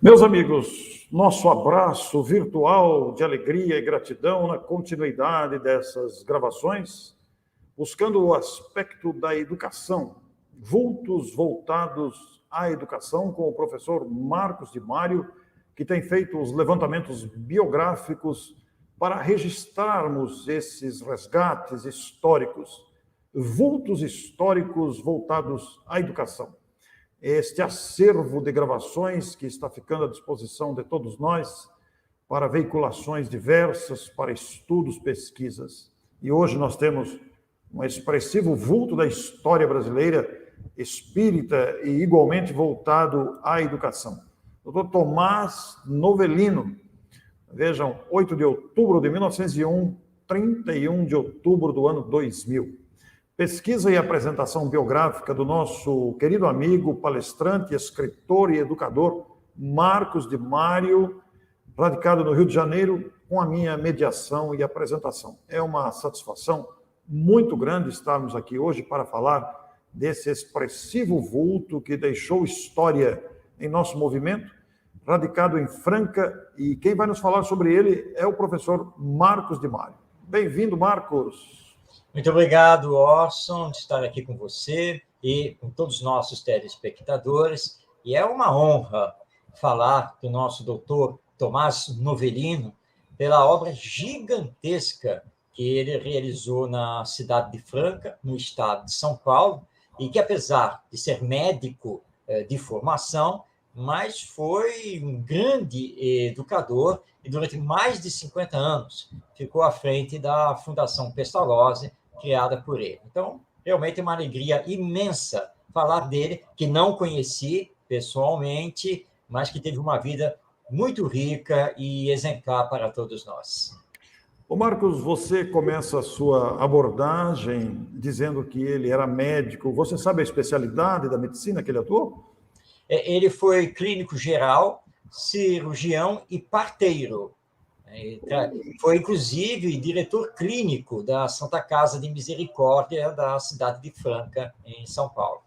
Meus amigos, nosso abraço virtual de alegria e gratidão na continuidade dessas gravações, buscando o aspecto da educação, vultos voltados à educação, com o professor Marcos de Mário, que tem feito os levantamentos biográficos para registrarmos esses resgates históricos, vultos históricos voltados à educação. Este acervo de gravações que está ficando à disposição de todos nós para veiculações diversas, para estudos, pesquisas. E hoje nós temos um expressivo vulto da história brasileira, espírita e igualmente voltado à educação. Dr. Tomás Novelino, vejam, 8 de outubro de 1901, 31 de outubro do ano 2000. Pesquisa e apresentação biográfica do nosso querido amigo, palestrante, escritor e educador Marcos de Mário, radicado no Rio de Janeiro, com a minha mediação e apresentação. É uma satisfação muito grande estarmos aqui hoje para falar desse expressivo vulto que deixou história em nosso movimento, radicado em Franca, e quem vai nos falar sobre ele é o professor Marcos de Mário. Bem-vindo, Marcos. Muito obrigado, Orson, de estar aqui com você e com todos os nossos telespectadores. E é uma honra falar do nosso doutor Tomás Novelino pela obra gigantesca que ele realizou na cidade de Franca, no estado de São Paulo, e que, apesar de ser médico de formação, mas foi um grande educador e, durante mais de 50 anos, ficou à frente da Fundação Pestalozzi, criada por ele. Então, realmente é uma alegria imensa falar dele, que não conheci pessoalmente, mas que teve uma vida muito rica e exemplar para todos nós. Ô Marcos, você começa a sua abordagem dizendo que ele era médico. Você sabe a especialidade da medicina que ele atuou? Ele foi clínico geral, cirurgião e parteiro. Foi, inclusive, diretor clínico da Santa Casa de Misericórdia da cidade de Franca, em São Paulo.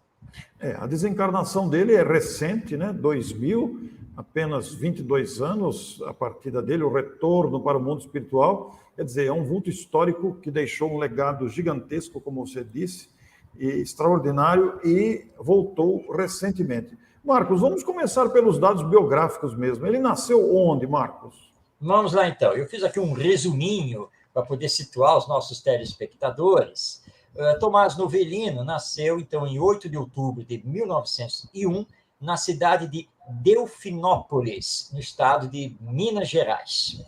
A desencarnação dele é recente, né? 2000, apenas 22 anos, a partida dele, o retorno para o mundo espiritual. Quer dizer, é um vulto histórico que deixou um legado gigantesco, como você disse, e extraordinário, e voltou recentemente. Marcos, vamos começar pelos dados biográficos mesmo. Ele nasceu onde, Marcos? Vamos lá, então. Eu fiz aqui um resuminho para poder situar os nossos telespectadores. Tomás Novelino nasceu, então, em 8 de outubro de 1901, na cidade de Delfinópolis, no estado de Minas Gerais.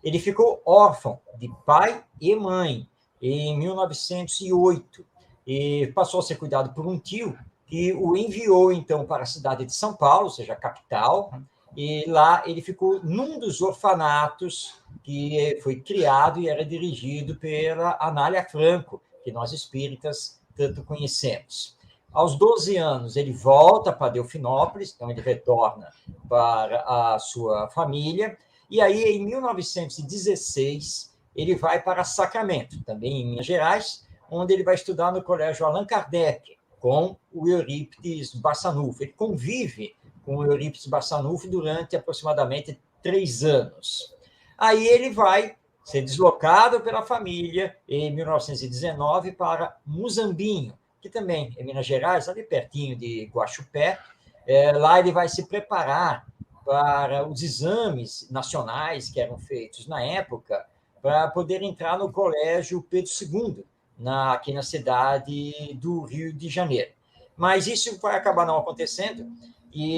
Ele ficou órfão de pai e mãe em 1908 e passou a ser cuidado por um tio que o enviou, então, para a cidade de São Paulo, ou seja, a capital, e lá ele ficou num dos orfanatos que foi criado e era dirigido pela Anália Franco, que nós espíritas tanto conhecemos. Aos 12 anos, ele volta para Delfinópolis, então ele retorna para a sua família, e aí, em 1916, ele vai para Sacramento, também em Minas Gerais, onde ele vai estudar no Colégio Allan Kardec, com o Eurípides Barçanufo. Ele convive com o Eurípides Barçanufo durante aproximadamente 3 anos. Aí ele vai ser deslocado pela família em 1919 para Muzambinho, que também é Minas Gerais, ali pertinho de Guaxupé. Lá ele vai se preparar para os exames nacionais que eram feitos na época, para poder entrar no Colégio Pedro II, aqui na cidade do Rio de Janeiro. Mas isso vai acabar não acontecendo, e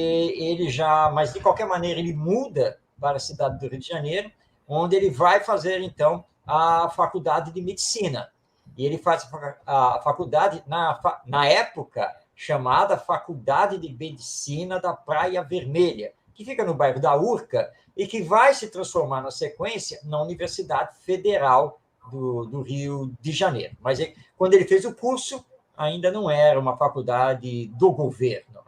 ele mas de qualquer maneira ele muda para a cidade do Rio de Janeiro, onde ele vai fazer, então, a faculdade de medicina. E ele faz a faculdade, na época, chamada Faculdade de Medicina da Praia Vermelha, que fica no bairro da Urca, e que vai se transformar, na sequência, na Universidade Federal do Rio de Janeiro. Mas quando ele fez o curso, ainda não era uma faculdade do governo.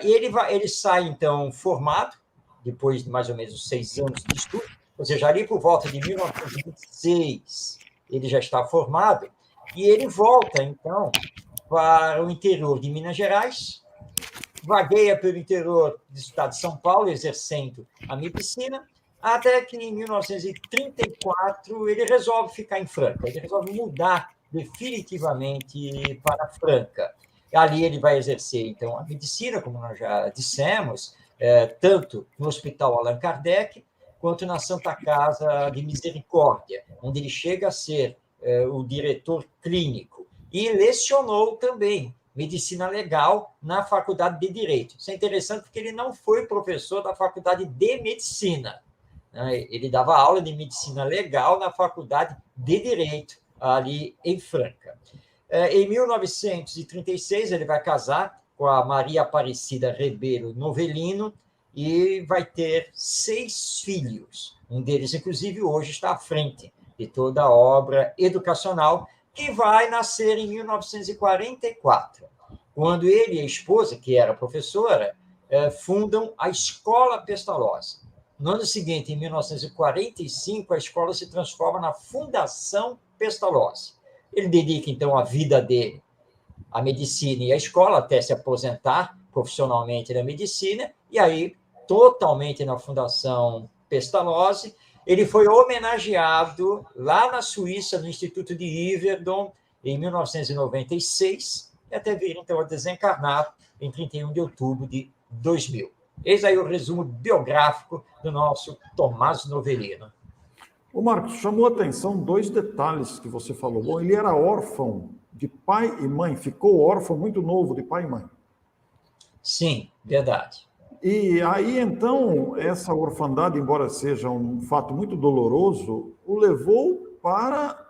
E ele sai, então, formado, depois de mais ou menos 6 anos de estudo, ou seja, ali por volta de 1926, ele já está formado, e ele volta, então, para o interior de Minas Gerais, vagueia pelo interior do estado de São Paulo, exercendo a medicina, até que em 1934 ele resolve ficar em Franca, ele resolve mudar definitivamente para Franca. Ali ele vai exercer, então, a medicina, como nós já dissemos, tanto no Hospital Allan Kardec, quanto na Santa Casa de Misericórdia, onde ele chega a ser o diretor clínico. E lecionou também medicina legal na Faculdade de Direito. Isso é interessante porque ele não foi professor da Faculdade de Medicina. Ele dava aula de medicina legal na Faculdade de Direito, ali em Franca. Em 1936, ele vai casar com a Maria Aparecida Ribeiro Novelino e vai ter 6 filhos. Um deles, inclusive, hoje está à frente de toda a obra educacional, que vai nascer em 1944, quando ele e a esposa, que era professora, fundam a Escola Pestalozzi. No ano seguinte, em 1945, a escola se transforma na Fundação Pestalozzi. Ele dedica, então, a vida dele à medicina e à escola, até se aposentar profissionalmente na medicina, e aí, totalmente na Fundação Pestalozzi. Ele foi homenageado lá na Suíça, no Instituto de Yverdon, em 1996, e até vir, então, a desencarnar em 31 de outubro de 2000. Eis aí o resumo biográfico do nosso Tomás Novelino. O Marcos, chamou a atenção 2 detalhes que você falou. Bom, ele era órfão de pai e mãe, ficou órfão muito novo de pai e mãe. Sim, verdade. E aí, então, essa orfandade, embora seja um fato muito doloroso, o levou para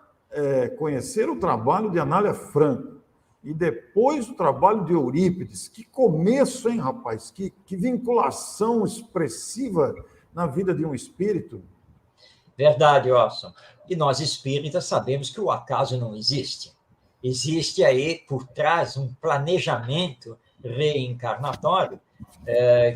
conhecer o trabalho de Anália Franco e depois o trabalho de Eurípides. Que começo, hein, rapaz? Que vinculação expressiva na vida de um espírito. Verdade, Orson. E nós espíritas sabemos que o acaso não existe. Existe aí, por trás, um planejamento reencarnatório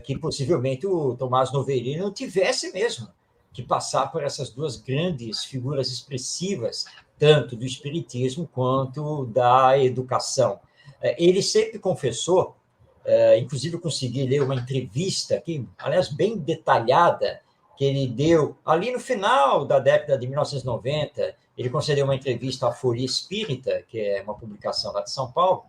que possivelmente o Tomás Novelino tivesse mesmo que passar por essas 2 grandes figuras expressivas, tanto do espiritismo quanto da educação. Ele sempre confessou, inclusive eu consegui ler uma entrevista aqui, aliás, bem detalhada, que ele deu ali no final da década de 1990. Ele concedeu uma entrevista à Folha Espírita, que é uma publicação lá de São Paulo,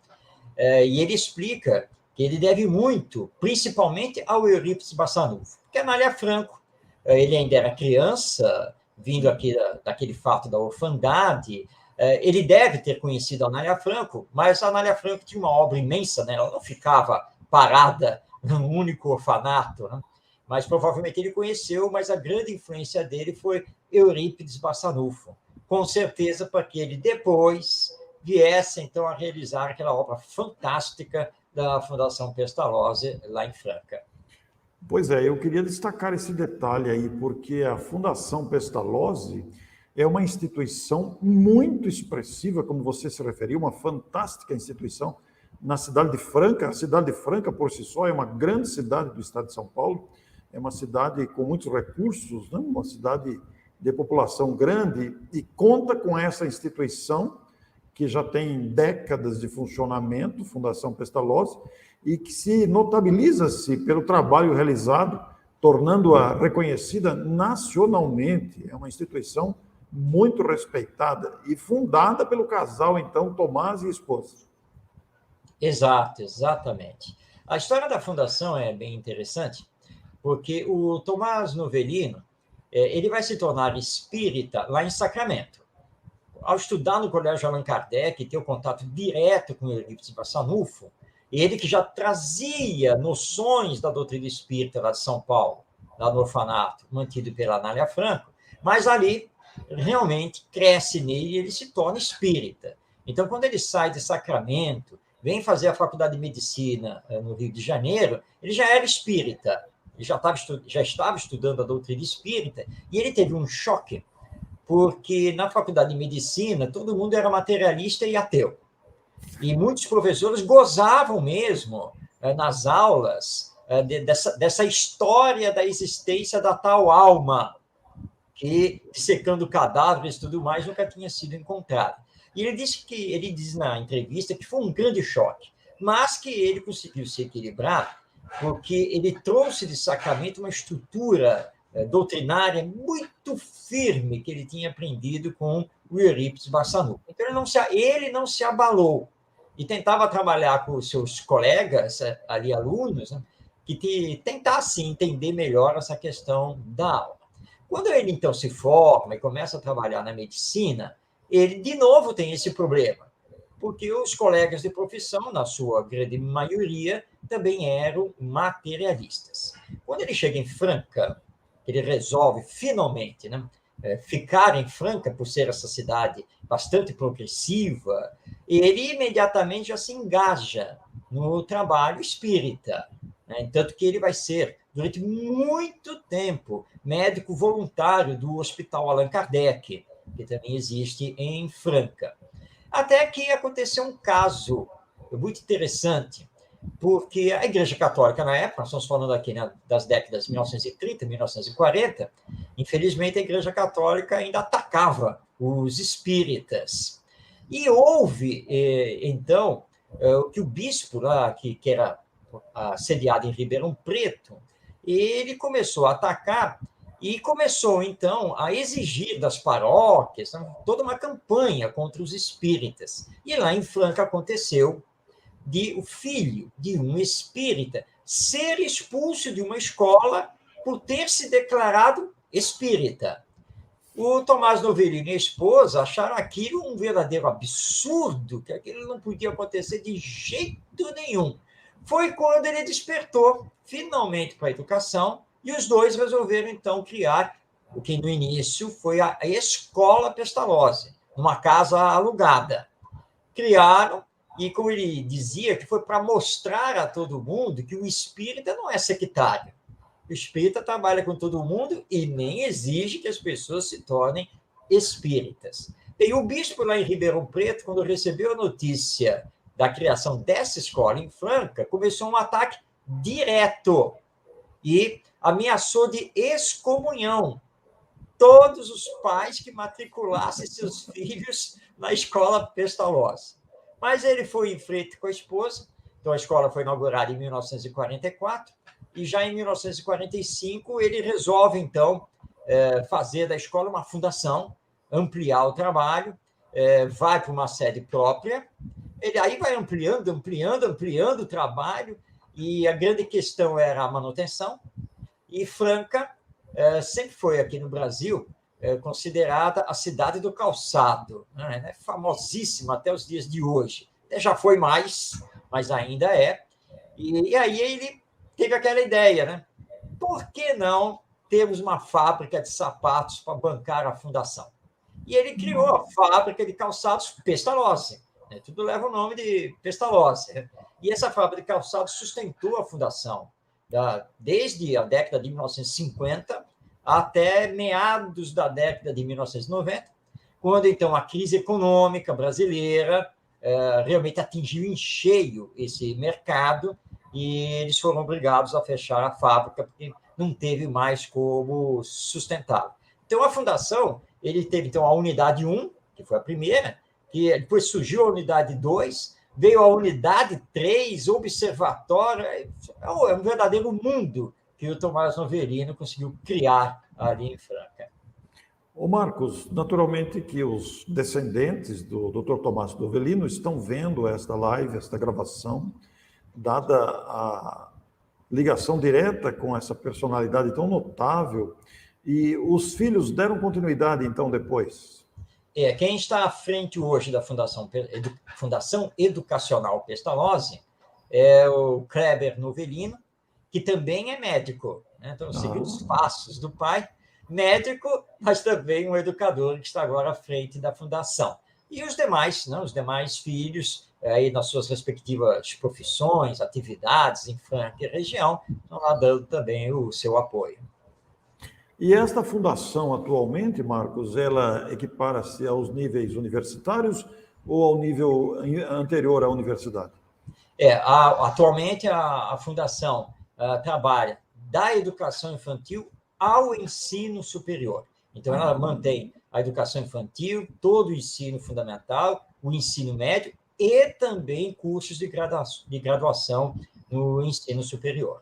e ele explica que ele deve muito, principalmente ao Eurípides Bassanufo, porque Anália Franco, ele ainda era criança, vindo aqui daquele fato da orfandade, ele deve ter conhecido a Anália Franco, mas a Anália Franco tinha uma obra imensa, né? Ela não ficava parada num único orfanato, né? Mas provavelmente ele conheceu, mas a grande influência dele foi Eurípides Bassanufo, com certeza para que ele depois viesse, então, a realizar aquela obra fantástica da Fundação Pestalozzi, lá em Franca. Pois é, eu queria destacar esse detalhe aí, porque a Fundação Pestalozzi é uma instituição muito expressiva, como você se referiu, uma fantástica instituição na cidade de Franca. A cidade de Franca, por si só, é uma grande cidade do estado de São Paulo, é uma cidade com muitos recursos, né? Uma cidade de população grande, e conta com essa instituição, que já tem décadas de funcionamento, Fundação Pestalozzi, e que se notabiliza-se pelo trabalho realizado, tornando-a reconhecida nacionalmente. É uma instituição muito respeitada e fundada pelo casal, então, Tomás e esposa. Exato, exatamente. A história da fundação é bem interessante, porque o Tomás Novelino, ele vai se tornar espírita lá em Sacramento. Ao estudar no Colégio Allan Kardec, ter o contato direto com o Eurípides Bassanufo, ele que já trazia noções da doutrina espírita lá de São Paulo, lá no orfanato, mantido pela Anália Franco, mas ali realmente cresce nele e ele se torna espírita. Então, quando ele sai de Sacramento, vem fazer a faculdade de medicina no Rio de Janeiro, ele já era espírita, ele já estava estudando a doutrina espírita, e ele teve um choque, porque na faculdade de medicina todo mundo era materialista e ateu. E muitos professores gozavam mesmo nas aulas dessa história da existência da tal alma, que, dissecando cadáveres e tudo mais, nunca tinha sido encontrada. E ele diz na entrevista que foi um grande choque, mas que ele conseguiu se equilibrar porque ele trouxe de Sacramento uma estrutura doutrinária muito firme que ele tinha aprendido com o Eurípides Barçanufo. Então, ele não se abalou e tentava trabalhar com os seus colegas, ali alunos, né, que tentassem entender melhor essa questão da aula. Quando ele, então, se forma e começa a trabalhar na medicina, ele, de novo, tem esse problema, porque os colegas de profissão, na sua grande maioria, também eram materialistas. Quando ele chega em Franca, ele resolve, finalmente, né, ficar em Franca, por ser essa cidade bastante progressiva, ele imediatamente já se engaja no trabalho espírita, né? Tanto que ele vai ser, durante muito tempo, médico voluntário do Hospital Allan Kardec, que também existe em Franca. Até que aconteceu um caso muito interessante, porque a Igreja Católica, na época, nós estamos falando aqui, né, das décadas de 1930, 1940, infelizmente a Igreja Católica ainda atacava os espíritas. E houve, então, que o bispo lá, que era sediado em Ribeirão Preto, ele começou a atacar e começou, então, a exigir das paróquias toda uma campanha contra os espíritas. E lá em Franca aconteceu de o filho de um espírita ser expulso de uma escola por ter se declarado espírita. O Tomás Novelini e a esposa acharam aquilo um verdadeiro absurdo, que aquilo não podia acontecer de jeito nenhum. Foi quando ele despertou, finalmente, para a educação, e os dois resolveram, então, criar o que, no início, foi a Escola Pestalozzi, numa casa alugada. Criaram, e como ele dizia, que foi para mostrar a todo mundo que o espírita não é sectário. O espírita trabalha com todo mundo e nem exige que as pessoas se tornem espíritas. E o bispo lá em Ribeirão Preto, quando recebeu a notícia da criação dessa escola em Franca, começou um ataque direto e ameaçou de excomunhão todos os pais que matriculassem seus filhos na escola Pestalozzi. Mas ele foi em frente com a esposa, então a escola foi inaugurada em 1944, e já em 1945 ele resolve, então, fazer da escola uma fundação, ampliar o trabalho, vai para uma sede própria, ele aí vai ampliando o trabalho, e a grande questão era a manutenção, e Franca sempre foi, aqui no Brasil, considerada a cidade do calçado, né? É famosíssima até os dias de hoje. Já foi mais, mas ainda é. E aí ele teve aquela ideia, né? Por que não termos uma fábrica de sapatos para bancar a fundação? E ele criou a fábrica de calçados Pestalozzi, né? Tudo leva o nome de Pestalozzi, né? E essa fábrica de calçados sustentou a fundação desde a década de 1950 até meados da década de 1990, quando, então, a crise econômica brasileira realmente atingiu em cheio esse mercado e eles foram obrigados a fechar a fábrica porque não teve mais como sustentá-la. Então, a fundação, ele teve, então, a unidade 1, que foi a primeira, que depois surgiu a unidade 2, veio a unidade 3, observatório, é um verdadeiro mundo que o Tomás Novelino conseguiu criar ali em Franca. Ô Marcos, naturalmente que os descendentes do Dr. Tomás Novelino estão vendo esta live, esta gravação, dada a ligação direta com essa personalidade tão notável, e os filhos deram continuidade, então, depois? Quem está à frente hoje da Fundação Educacional Pestalozzi é o Kleber Novelino, que também é médico, né? Então, seguiu os passos do pai, médico, mas também um educador que está agora à frente da fundação. E os demais filhos, aí nas suas respectivas profissões, atividades em Franca e região, estão lá dando também o seu apoio. E esta fundação, atualmente, Marcos, ela equipara-se aos níveis universitários ou ao nível anterior à universidade? Atualmente, a fundação trabalha da educação infantil ao ensino superior. Então, ela mantém a educação infantil, todo o ensino fundamental, o ensino médio e também cursos de graduação no ensino superior.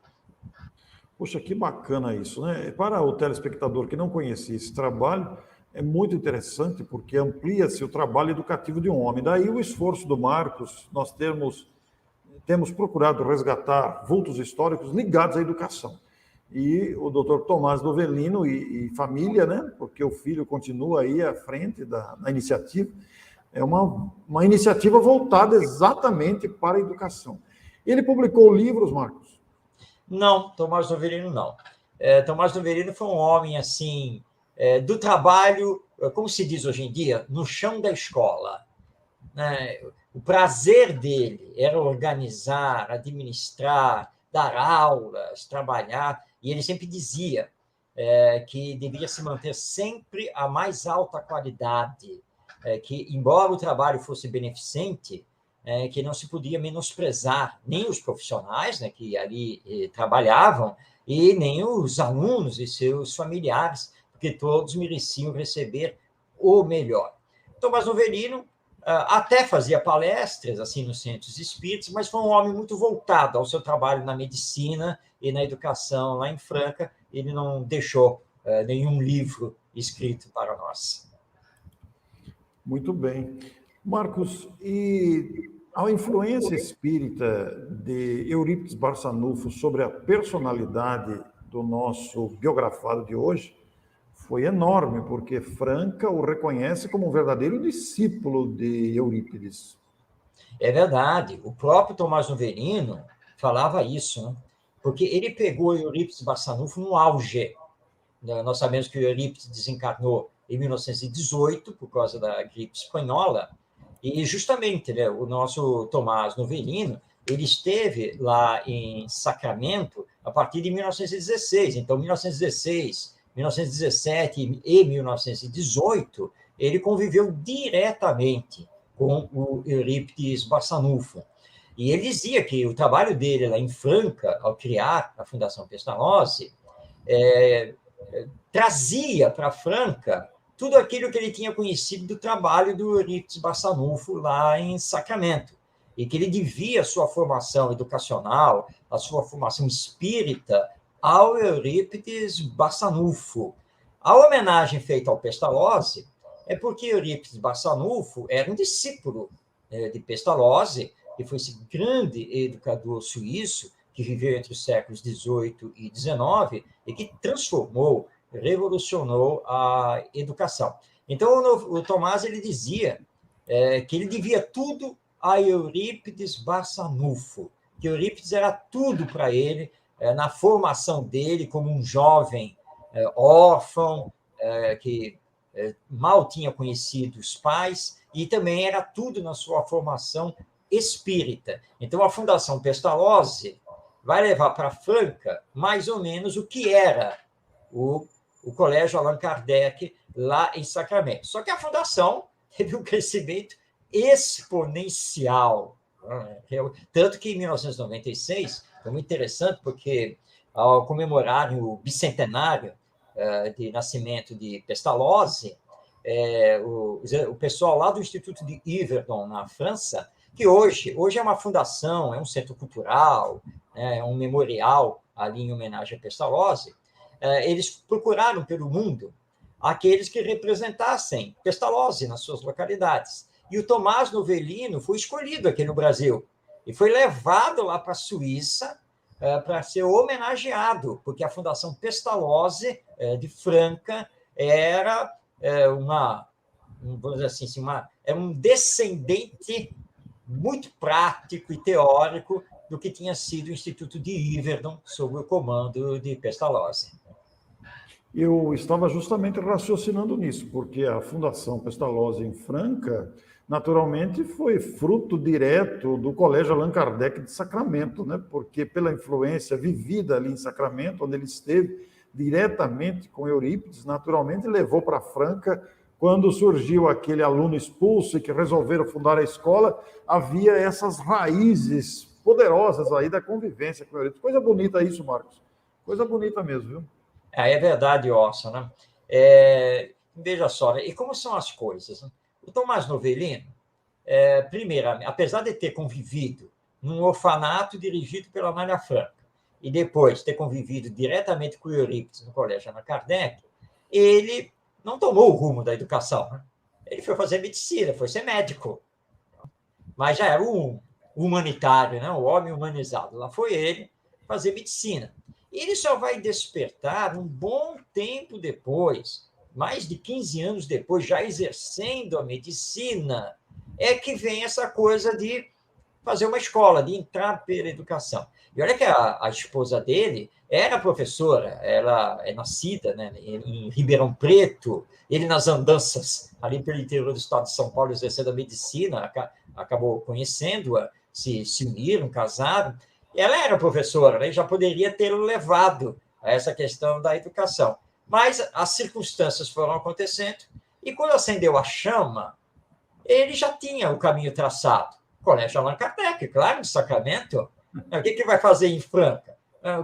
Poxa, que bacana isso, né? Para o telespectador que não conhecia esse trabalho, é muito interessante porque amplia-se o trabalho educativo de um homem. Daí o esforço do Marcos, nós temos procurado resgatar vultos históricos ligados à educação. E o doutor Tomás Novelino e família, né? Porque o filho continua aí à frente da iniciativa, é uma iniciativa voltada exatamente para a educação. Ele publicou livros, Marcos? Não, Tomás Novelino não. Tomás Novelino foi um homem assim do trabalho, como se diz hoje em dia, no chão da escola. Né? O prazer dele era organizar, administrar, dar aulas, trabalhar, e ele sempre dizia que deveria se manter sempre a mais alta qualidade, que, embora o trabalho fosse beneficente, que não se podia menosprezar nem os profissionais, né, que ali trabalhavam, e nem os alunos e seus familiares, porque todos mereciam receber o melhor. Tomás Novelino até fazia palestras assim nos centros espíritas, mas foi um homem muito voltado ao seu trabalho na medicina e na educação lá em Franca. Ele não deixou nenhum livro escrito para nós. Muito bem. Marcos, e a influência espírita de Eurípides Barçanufo sobre a personalidade do nosso biografado de hoje foi enorme, porque Franca o reconhece como um verdadeiro discípulo de Eurípides. É verdade. O próprio Tomás Novelino falava isso, né? Porque ele pegou Eurípides Barçanufo no auge. Nós sabemos que o Eurípides desencarnou em 1918 por causa da gripe espanhola, e justamente, né, o nosso Tomás Novelino, ele esteve lá em Sacramento a partir de 1916. Então, 1916, 1917 e 1918, ele conviveu diretamente com o Eurípides Barçanufo. E ele dizia que o trabalho dele lá em Franca, ao criar a Fundação Pestalozzi, trazia para Franca tudo aquilo que ele tinha conhecido do trabalho do Eurípides Barçanufo lá em Sacramento, e que ele devia a sua formação educacional, a sua formação espírita, ao Eurípides Barçanufo. A homenagem feita ao Pestalozzi é porque Eurípides Barçanufo era um discípulo de Pestalozzi, que foi esse grande educador suíço que viveu entre os séculos XVIII e XIX e que transformou, revolucionou a educação. Então, o Tomás ele dizia que ele devia tudo a Eurípides Barçanufo, que Eurípides era tudo para ele, na formação dele como um jovem órfão, que mal tinha conhecido os pais, e também era tudo na sua formação espírita. Então, a Fundação Pestalozzi vai levar para Franca mais ou menos o que era o Colégio Allan Kardec lá em Sacramento. Só que a fundação teve um crescimento exponencial. Tanto que em 1996, foi muito interessante, porque ao comemorarem o bicentenário de nascimento de Pestalozzi, o pessoal lá do Instituto de Yverdon, na França, que hoje é uma fundação, é um centro cultural, é um memorial ali em homenagem a Pestalozzi, eles procuraram pelo mundo aqueles que representassem Pestalozzi nas suas localidades. E o Tomás Novelino foi escolhido aqui no Brasil e foi levado lá para a Suíça para ser homenageado, porque a Fundação Pestalozzi de Franca era vamos dizer assim, era um descendente muito prático e teórico do que tinha sido o Instituto de Yverdon, sob o comando de Pestalozzi. Eu estava justamente raciocinando nisso, porque a Fundação Pestalozzi em Franca, naturalmente, foi fruto direto do Colégio Allan Kardec de Sacramento, né? Porque pela influência vivida ali em Sacramento, onde ele esteve diretamente com Eurípides, naturalmente levou para Franca. Quando surgiu aquele aluno expulso e que resolveram fundar a escola, havia essas raízes poderosas aí da convivência com Eurípides. Coisa bonita isso, Marcos. Coisa bonita mesmo, viu? É verdade, Orson, né? Veja só, né? E como são as coisas? Né? O Tomás Novelino, primeiro, apesar de ter convivido num orfanato dirigido pela Amália Franco, e depois ter convivido diretamente com o Eurípides no Colégio Allan Kardec, ele não tomou o rumo da educação. Né? Ele foi fazer medicina, foi ser médico. Mas já era um humanitário, né? O homem humanizado. Lá foi ele fazer medicina. E ele só vai despertar um bom tempo depois, mais de 15 anos depois, já exercendo a medicina, é que vem essa coisa de fazer uma escola, de entrar pela educação. E olha que a esposa dele era professora, ela é nascida, né, em Ribeirão Preto, ele nas andanças ali pelo interior do estado de São Paulo, exercendo a medicina, acabou conhecendo-a, se uniram, casaram. Ela era professora, né, e já poderia tê-lo levado a essa questão da educação. Mas as circunstâncias foram acontecendo, e quando acendeu a chama, ele já tinha o caminho traçado. Colégio Allan Kardec, claro, de Sacramento. O que vai fazer em Franca?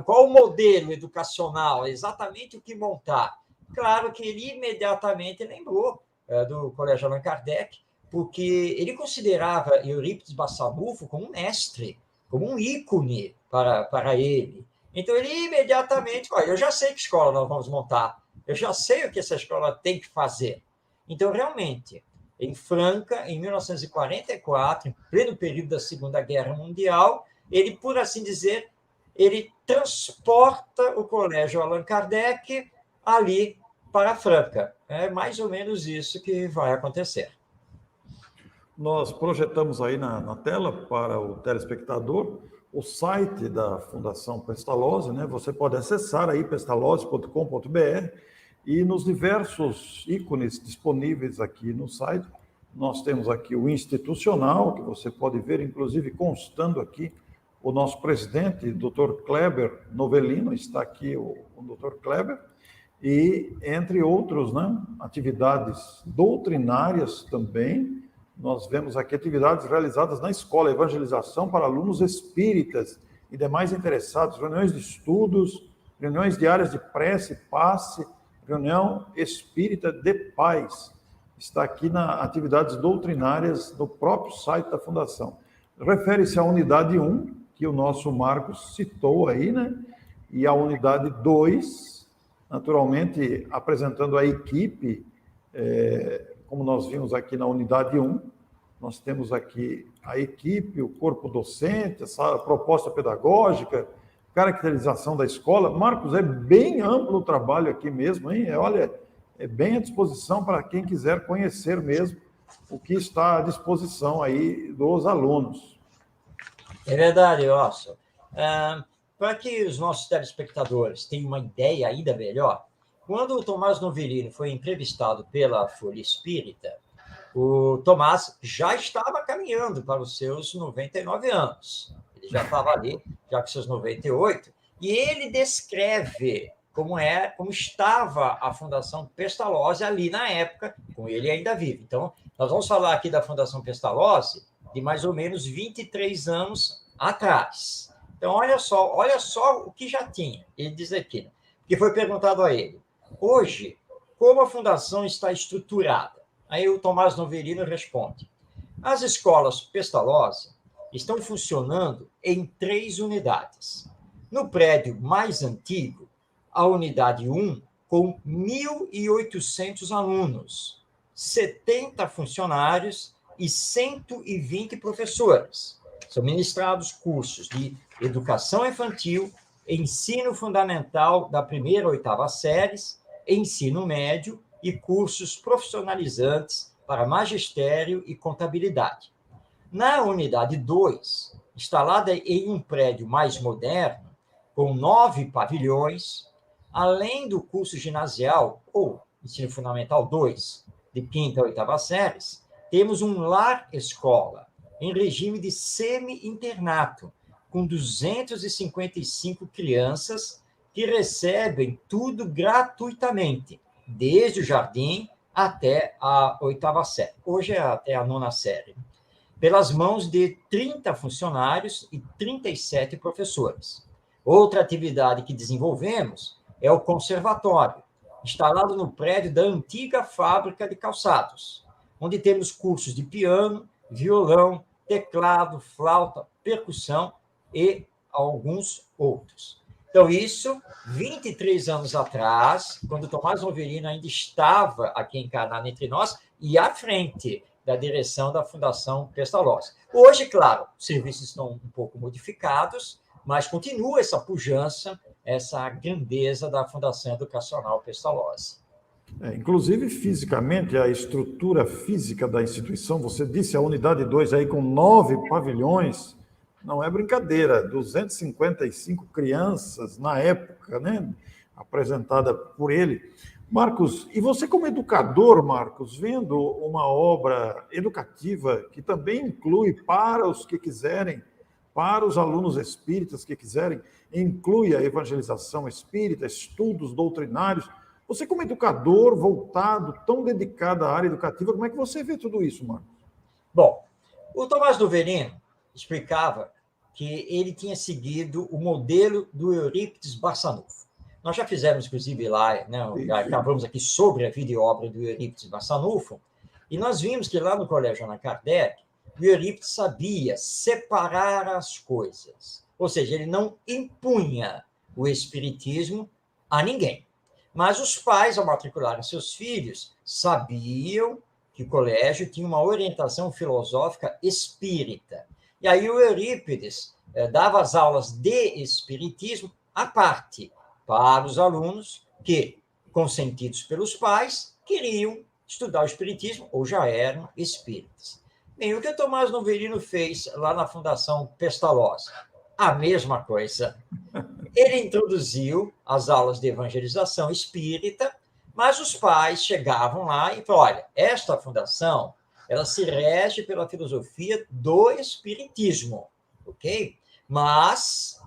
Qual o modelo educacional? Exatamente o que montar? Claro que ele imediatamente lembrou do Colégio Allan Kardec, porque ele considerava Eurípides Bassanufo como um mestre, como um ícone para ele. Então, ele imediatamente, olha, eu já sei que escola nós vamos montar, eu já sei o que essa escola tem que fazer. Então, realmente, em Franca, em 1944, em pleno período da Segunda Guerra Mundial, ele, por assim dizer, ele transporta o Colégio Allan Kardec ali para Franca. É mais ou menos isso que vai acontecer. Nós projetamos aí na tela para o telespectador o site da Fundação Pestalozzi, né? Você pode acessar aí pestalozzi.com.br e nos diversos ícones disponíveis aqui no site, nós temos aqui o institucional, que você pode ver, inclusive constando aqui, o nosso presidente, Dr. Kleber Novelino, está aqui o Dr. Kleber, e entre outros, né, atividades doutrinárias também. Nós vemos aqui atividades realizadas na escola, evangelização para alunos espíritas e demais interessados, reuniões de estudos, reuniões diárias de prece, passe, reunião espírita de paz. Está aqui nas atividades doutrinárias do próprio site da Fundação. Refere-se à unidade 1, que o nosso Marcos citou aí, né? E a unidade 2, naturalmente, apresentando a equipe, como nós vimos aqui na unidade 1, nós temos aqui a equipe, o corpo docente, essa proposta pedagógica, caracterização da escola. Marcos, é bem amplo o trabalho aqui mesmo, hein? Olha, é bem à disposição para quem quiser conhecer mesmo o que está à disposição aí dos alunos. É verdade, Orson. Para que os nossos telespectadores tenham uma ideia ainda melhor, quando o Tomás Novelino foi entrevistado pela Folha Espírita, o Tomás já estava caminhando para os seus 99 anos. Ele já estava ali, já com seus 98, e ele descreve como estava a Fundação Pestalozzi ali na época, com ele ainda vivo. Então, nós vamos falar aqui da Fundação Pestalozzi de mais ou menos 23 anos atrás. Então, olha só o que já tinha. Ele diz aqui, que foi perguntado a ele, hoje, como a Fundação está estruturada? Aí o Tomás Novelino responde, as escolas Pestalozzi estão funcionando em 3 unidades. No prédio mais antigo, a unidade 1, com 1.800 alunos, 70 funcionários e 120 professores. São ministrados cursos de educação infantil, ensino fundamental da 1ª a 8ª séries, ensino médio e cursos profissionalizantes para magistério e contabilidade. Na unidade 2, instalada em um prédio mais moderno, com 9 pavilhões, além do curso ginasial, ou ensino fundamental 2, de 5ª a 8ª séries, temos um lar-escola, em regime de semi-internato, com 255 crianças que recebem tudo gratuitamente, desde o jardim até a 8ª série. Hoje é até a 9ª série. Pelas mãos de 30 funcionários e 37 professores. Outra atividade que desenvolvemos é o conservatório, instalado no prédio da antiga fábrica de calçados, onde temos cursos de piano, violão, teclado, flauta, percussão e alguns outros. Então, isso, 23 anos atrás, quando Tomás Novelino ainda estava aqui encarnado entre nós e à frente da direção da Fundação Pestalozzi. Hoje, claro, os serviços estão um pouco modificados, mas continua essa pujança, essa grandeza da Fundação Educacional Pestalozzi. Inclusive, fisicamente, a estrutura física da instituição, você disse, a unidade 2 aí com 9 pavilhões, não é brincadeira, 255 crianças na época, né, apresentada por ele. Marcos, e você como educador, Marcos, vendo uma obra educativa que também inclui para os que quiserem, para os alunos espíritas que quiserem, inclui a evangelização espírita, estudos doutrinários, você como educador voltado, tão dedicado à área educativa, como é que você vê tudo isso, Marcos? Bom, o Tomás Novelino explicava que ele tinha seguido o modelo do Eurípides Barçanufo. Nós já fizemos, inclusive, lá, né, já gravamos aqui sobre a vida e obra do Eurípides Barçanufo, e nós vimos que lá no Colégio Allan Kardec, o Eurípides sabia separar as coisas. Ou seja, ele não impunha o espiritismo a ninguém. Mas os pais, ao matricularem seus filhos, sabiam que o colégio tinha uma orientação filosófica espírita. E aí o Eurípides dava as aulas de espiritismo à parte para os alunos que, consentidos pelos pais, queriam estudar o espiritismo ou já eram espíritas. Bem, o que o Tomás Novelino fez lá na Fundação Pestalozzi? A mesma coisa. Ele introduziu as aulas de evangelização espírita, mas os pais chegavam lá e falaram, olha, esta fundação, ela se rege pela filosofia do espiritismo, ok? Mas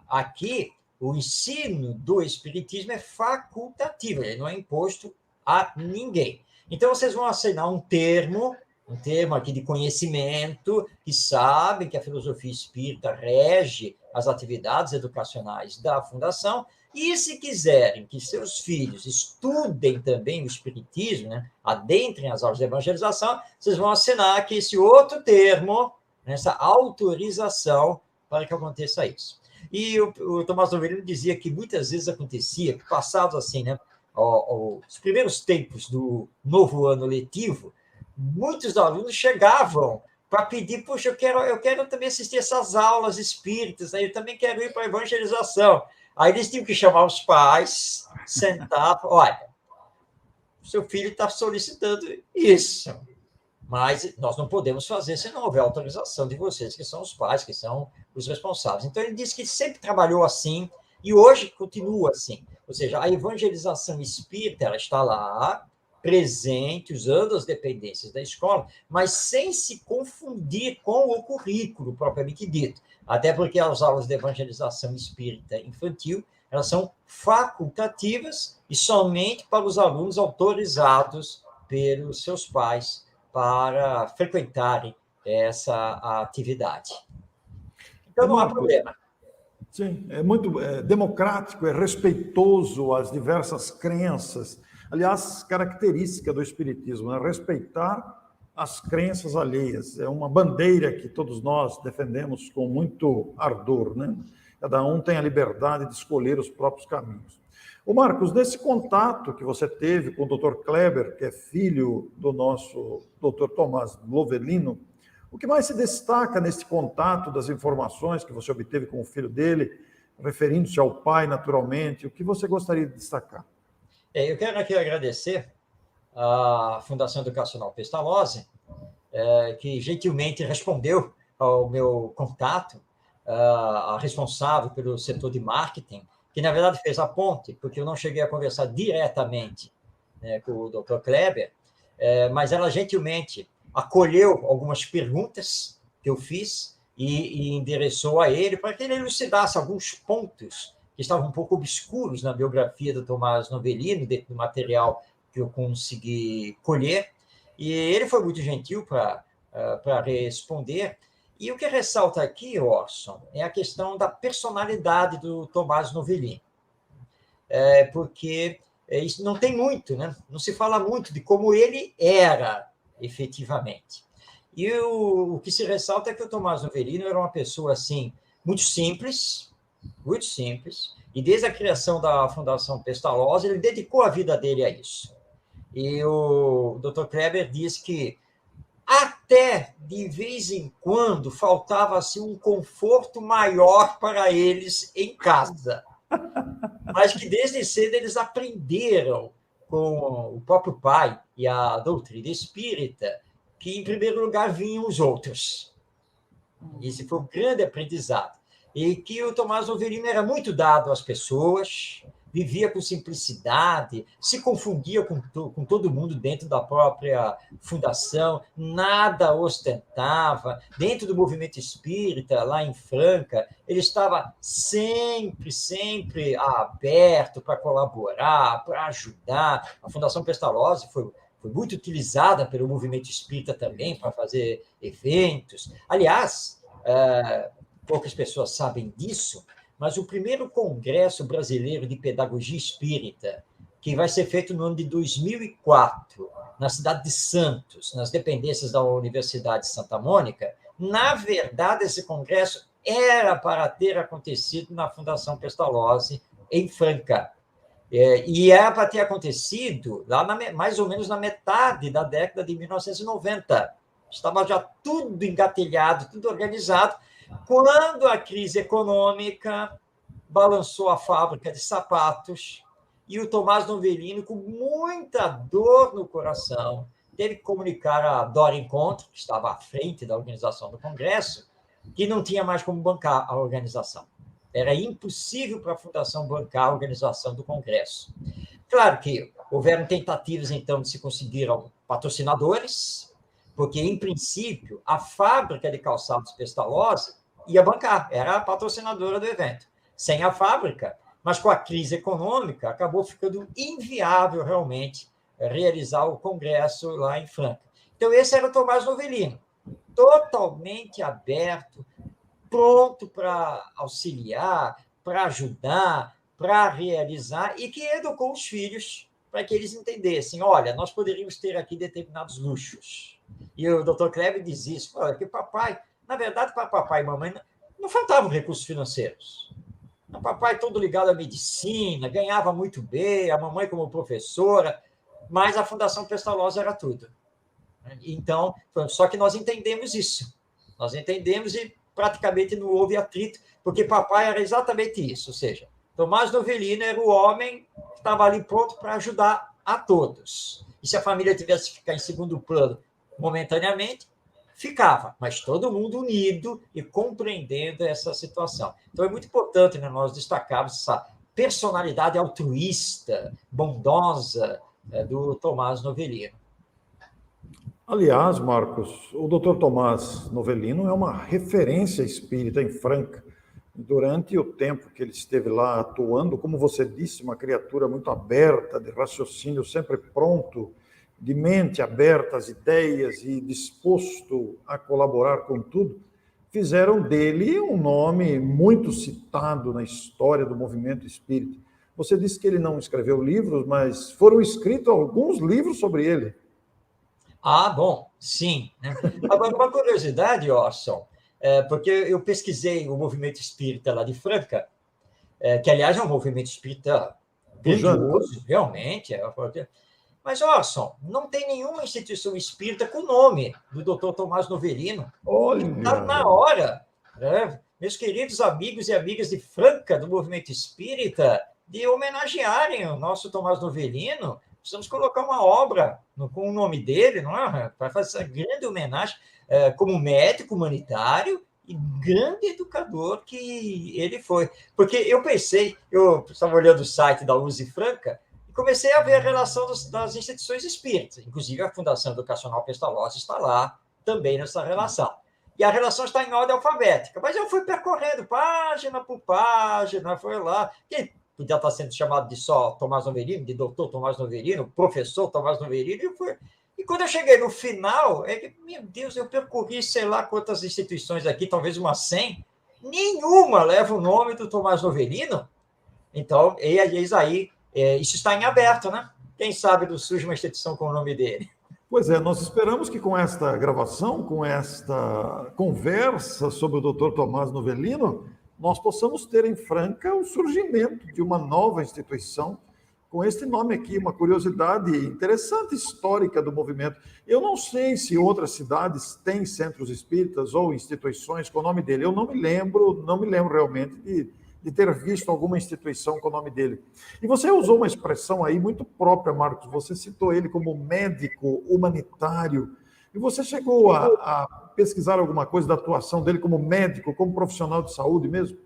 aqui o ensino do espiritismo é facultativo, ele não é imposto a ninguém. Então, vocês vão assinar um termo aqui de conhecimento, que sabe que a filosofia espírita rege as atividades educacionais da Fundação, e se quiserem que seus filhos estudem também o espiritismo, né, adentrem as aulas de evangelização, vocês vão assinar aqui esse outro termo, essa autorização para que aconteça isso. E o Tomás Novelino dizia que muitas vezes acontecia, que passados assim, né, os primeiros tempos do novo ano letivo, muitos alunos chegavam para pedir, puxa, eu quero também assistir essas aulas espíritas, né? Eu também quero ir para a evangelização. Aí eles tinham que chamar os pais, sentar, olha, o seu filho está solicitando isso, mas nós não podemos fazer se não houver autorização de vocês, que são os pais, que são os responsáveis. Então, ele disse que sempre trabalhou assim, e hoje continua assim. Ou seja, a evangelização espírita, ela está lá, presente, usando as dependências da escola, mas sem se confundir com o currículo propriamente dito. Até porque as aulas de evangelização espírita infantil, elas são facultativas e somente para os alunos autorizados pelos seus pais para frequentarem essa atividade. Então, não há problema. Sim, é muito democrático, é respeitoso às diversas crenças. Aliás, característica do espiritismo, né? Respeitar as crenças alheias. É uma bandeira que todos nós defendemos com muito ardor, né? Cada um tem a liberdade de escolher os próprios caminhos. Ô Marcos, nesse contato que você teve com o Dr. Kleber, que é filho do nosso Dr. Tomás Novelino, o que mais se destaca nesse contato das informações que você obteve com o filho dele, referindo-se ao pai, naturalmente, o que você gostaria de destacar? Eu quero aqui agradecer à Fundação Educacional Pestalozzi, que gentilmente respondeu ao meu contato, a responsável pelo setor de marketing, que, na verdade, fez a ponte, porque eu não cheguei a conversar diretamente, né, com o Dr. Kleber, mas ela gentilmente acolheu algumas perguntas que eu fiz e endereçou a ele para que ele elucidasse alguns pontos que estavam um pouco obscuros na biografia do Tomás Novelino, dentro do material que eu consegui colher. E ele foi muito gentil para responder. E o que ressalta aqui, Orson, é a questão da personalidade do Tomás Novelino. Porque isso não tem muito, né? Não se fala muito de como ele era efetivamente. E o que se ressalta é que o Tomás Novelino era uma pessoa assim, muito simples, e desde a criação da Fundação Pestalozzi, ele dedicou a vida dele a isso. E o Dr. Kleber diz que até de vez em quando faltava assim, um conforto maior para eles em casa, mas que desde cedo eles aprenderam com o próprio pai e a doutrina espírita que, em primeiro lugar, vinham os outros. Esse foi um grande aprendizado. E que o Tomás Novelino era muito dado às pessoas, vivia com simplicidade, se confundia com todo mundo dentro da própria fundação, nada ostentava. Dentro do movimento espírita, lá em Franca, ele estava sempre aberto para colaborar, para ajudar. A Fundação Pestalozzi foi muito utilizada pelo movimento espírita também para fazer eventos. Aliás, poucas pessoas sabem disso, mas o primeiro Congresso Brasileiro de Pedagogia Espírita, que vai ser feito no ano de 2004, na cidade de Santos, nas dependências da Universidade de Santa Mônica, na verdade, esse congresso era para ter acontecido na Fundação Pestalozzi, em Franca. E era para ter acontecido lá mais ou menos na metade da década de 1990. Estava já tudo engatilhado, tudo organizado, quando a crise econômica balançou a fábrica de sapatos e o Tomás Novelino, com muita dor no coração, teve que comunicar a Dora Encontro, que estava à frente da organização do Congresso, que não tinha mais como bancar a organização. Era impossível para a Fundação bancar a organização do Congresso. Claro que houveram tentativas, então, de se conseguir patrocinadores, porque, em princípio, a fábrica de calçados Pestalozzi ia bancar, era a patrocinadora do evento. Sem a fábrica, mas com a crise econômica, acabou ficando inviável, realmente, realizar o congresso lá em Franca. Então, esse era o Tomás Novelino, totalmente aberto, pronto para auxiliar, para ajudar, para realizar, e que educou os filhos para que eles entendessem, olha, nós poderíamos ter aqui determinados luxos. E o Dr. Kleber diz isso, olha, que papai, na verdade, para papai e mamãe não faltavam recursos financeiros. O papai todo ligado à medicina, ganhava muito bem, a mamãe como professora, mas a Fundação Pestalozzi era tudo. Então, só que nós entendemos isso. Nós entendemos e praticamente não houve atrito, porque papai era exatamente isso, ou seja, Tomás Novelino era o homem que estava ali pronto para ajudar a todos. E se a família tivesse que ficar em segundo plano momentaneamente, ficava, mas todo mundo unido e compreendendo essa situação. Então, é muito importante, né, nós destacarmos essa personalidade altruísta, bondosa do Tomás Novelino. Aliás, Marcos, o Dr. Tomás Novelino é uma referência espírita em Franca. Durante o tempo que ele esteve lá atuando, como você disse, uma criatura muito aberta, de raciocínio sempre pronto, de mente aberta às ideias e disposto a colaborar com tudo, fizeram dele um nome muito citado na história do movimento espírita. Você disse que ele não escreveu livros, mas foram escritos alguns livros sobre ele. Ah, bom, sim. Agora, uma curiosidade, Orson, porque eu pesquisei o movimento espírita lá de Franca, que, aliás, é um movimento espírita grandioso, realmente. Mas, Orson, não tem nenhuma instituição espírita com o nome do Dr. Tomás Novelino. Olha! Está na hora, né? Meus queridos amigos e amigas de Franca, do movimento espírita, de homenagearem o nosso Tomás Novelino. Precisamos colocar uma obra com o nome dele, não é? Para fazer essa grande homenagem como médico humanitário e grande educador que ele foi. Porque eu estava olhando o site da Uzi Franca e comecei a ver a relação das instituições espíritas. Inclusive, a Fundação Educacional Pestalozzi está lá também nessa relação. E a relação está em ordem alfabética. Mas eu fui percorrendo página por página, foi lá. Podia estar sendo chamado de só Tomás Novelino, de doutor Tomás Novelino, professor Tomás Novelino, e quando eu cheguei no final, meu Deus, eu percorri sei lá quantas instituições aqui, talvez umas 100, nenhuma leva o nome do Tomás Novelino. Então, eis aí, isso está em aberto, né? Quem sabe não surge uma instituição com o nome dele. Pois é, nós esperamos que com esta gravação, com esta conversa sobre o Dr. Tomás Novellino, nós possamos ter em Franca o surgimento de uma nova instituição com este nome aqui, uma curiosidade interessante histórica do movimento. Eu não sei se outras cidades têm centros espíritas ou instituições com o nome dele. Eu não me lembro realmente de ter visto alguma instituição com o nome dele. E você usou uma expressão aí muito própria, Marcos. Você citou ele como médico humanitário. E você chegou a pesquisar alguma coisa da atuação dele como médico, como profissional de saúde mesmo?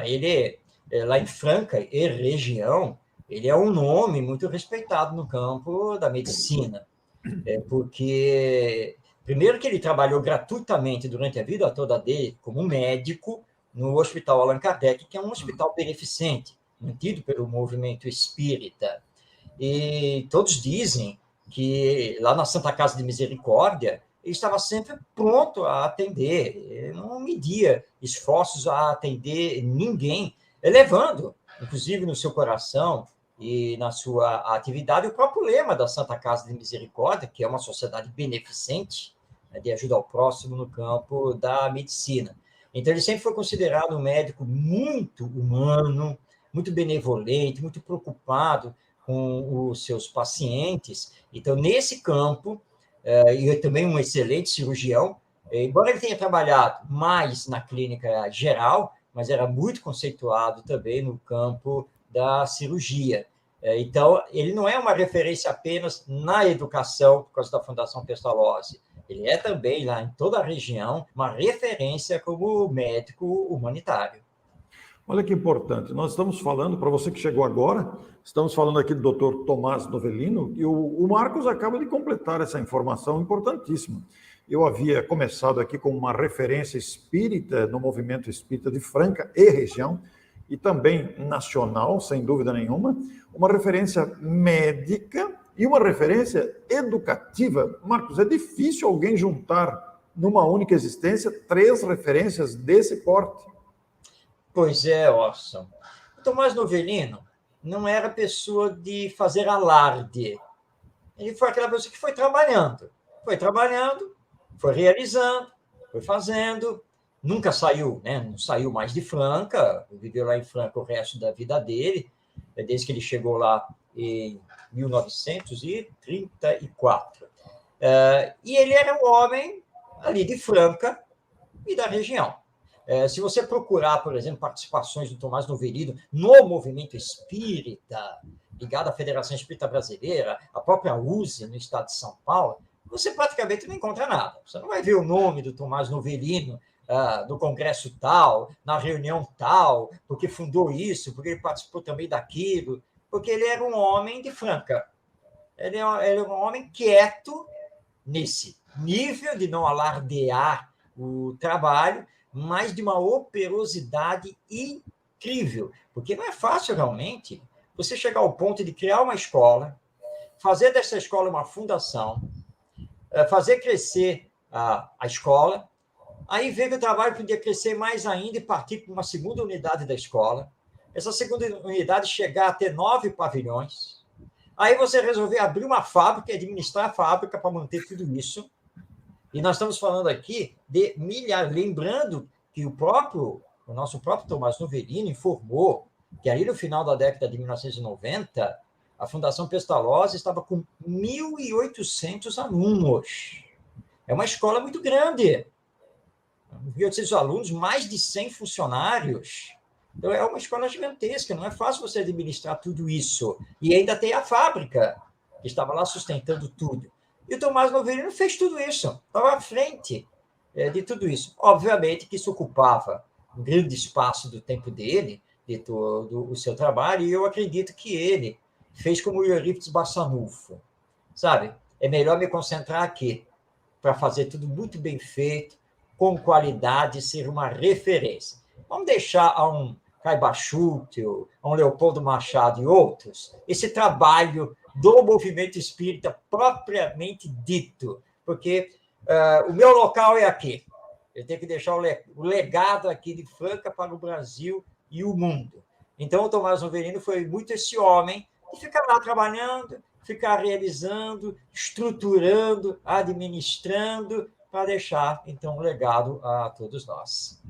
Ele, lá em Franca e região, ele é um nome muito respeitado no campo da medicina, porque, primeiro, que ele trabalhou gratuitamente durante a vida toda dele como médico no Hospital Allan Kardec, que é um hospital beneficente, mantido pelo movimento espírita. E todos dizem que lá na Santa Casa de Misericórdia, ele estava sempre pronto a atender, ele não media esforços a atender ninguém, elevando, inclusive no seu coração e na sua atividade, o próprio lema da Santa Casa de Misericórdia, que é uma sociedade beneficente, né, de ajuda ao próximo no campo da medicina. Então, ele sempre foi considerado um médico muito humano, muito benevolente, muito preocupado com os seus pacientes. Então, nesse campo, e também um excelente cirurgião, embora ele tenha trabalhado mais na clínica geral, mas era muito conceituado também no campo da cirurgia. Então, ele não é uma referência apenas na educação, por causa da Fundação Pestalozzi. Ele é também, lá em toda a região, uma referência como médico humanitário. Olha que importante. Nós estamos falando, para você que chegou agora, estamos falando aqui do Dr. Tomás Novellino, e o Marcos acaba de completar essa informação importantíssima. Eu havia começado aqui com uma referência espírita no movimento espírita de Franca e região, e também nacional, sem dúvida nenhuma, uma referência médica e uma referência educativa. Marcos, é difícil alguém juntar numa única existência 3 referências desse porte. Pois é, Orson. O Tomás Novellino não era pessoa de fazer alarde. Ele foi aquela pessoa que foi trabalhando, foi realizando, foi fazendo, nunca saiu, né? Não saiu mais de Franca, viveu lá em Franca o resto da vida dele, desde que ele chegou lá em 1934. E ele era um homem ali de Franca e da região. Se você procurar, por exemplo, participações do Tomás Novellino no movimento espírita, ligado à Federação Espírita Brasileira, a própria USE no estado de São Paulo, você praticamente não encontra nada. Você não vai ver o nome do Tomás Novellino no congresso tal, na reunião tal, porque fundou isso, porque ele participou também daquilo, porque ele era um homem de Franca. Ele era um homem quieto nesse nível de não alardear o trabalho, mas de uma operosidade incrível, porque não é fácil realmente você chegar ao ponto de criar uma escola, fazer dessa escola uma fundação, fazer crescer a escola, aí ver que o trabalho podia crescer mais ainda e partir para uma segunda unidade da escola, essa segunda unidade chegar a ter 9 pavilhões, aí você resolver abrir uma fábrica e administrar a fábrica para manter tudo isso. E nós estamos falando aqui de milhares, lembrando que o nosso próprio Tomás Novellino informou que ali no final da década de 1990, a Fundação Pestalozzi estava com 1.800 alunos. É uma escola muito grande. 1.800 alunos, mais de 100 funcionários. Então, é uma escola gigantesca, não é fácil você administrar tudo isso. E ainda tem a fábrica, que estava lá sustentando tudo. E o Tomás Novellino fez tudo isso, estava à frente de tudo isso. Obviamente que isso ocupava um grande espaço do tempo dele, de todo o seu trabalho, e eu acredito que ele fez como o Eurípides Barçanufo, sabe? É melhor me concentrar aqui, para fazer tudo muito bem feito, com qualidade, ser uma referência. Vamos deixar a um Caiba Schuttel, a um Leopoldo Machado e outros, esse trabalho do movimento espírita propriamente dito, porque o meu local é aqui. Eu tenho que deixar o legado aqui de Franca para o Brasil e o mundo. Então, o Tomás Novellino foi muito esse homem que fica lá trabalhando, ficar realizando, estruturando, administrando, para deixar, então, um legado a todos nós.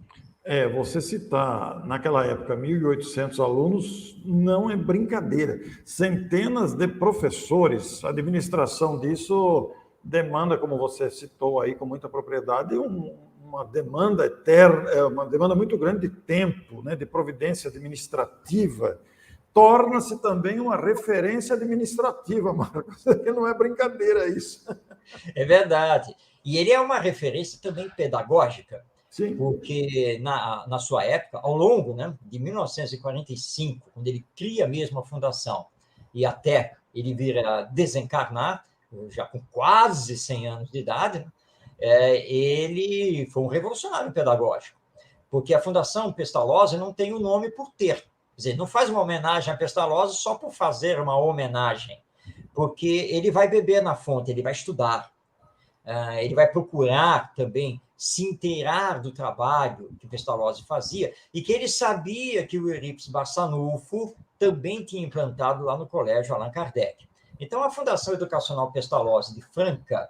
Você citar, naquela época, 1.800 alunos, não é brincadeira. Centenas de professores, a administração disso demanda, como você citou aí com muita propriedade, uma demanda eterna, uma demanda muito grande de tempo, né, de providência administrativa. Torna-se também uma referência administrativa, Marcos. Não é brincadeira isso. É verdade. E ele é uma referência também pedagógica. Sim. Porque, na sua época, ao longo, né, de 1945, quando ele cria mesmo a fundação, e até ele vir a desencarnar, já com quase 100 anos de idade, ele foi um revolucionário pedagógico, porque a Fundação Pestalozzi não tem o nome por ter. Quer dizer, não faz uma homenagem a Pestalozzi só por fazer uma homenagem, porque ele vai beber na fonte, ele vai estudar, ele vai procurar também se inteirar do trabalho que Pestalozzi fazia e que ele sabia que o Eurípides Barçanufo também tinha implantado lá no Colégio Allan Kardec. Então, a Fundação Educacional Pestalozzi de Franca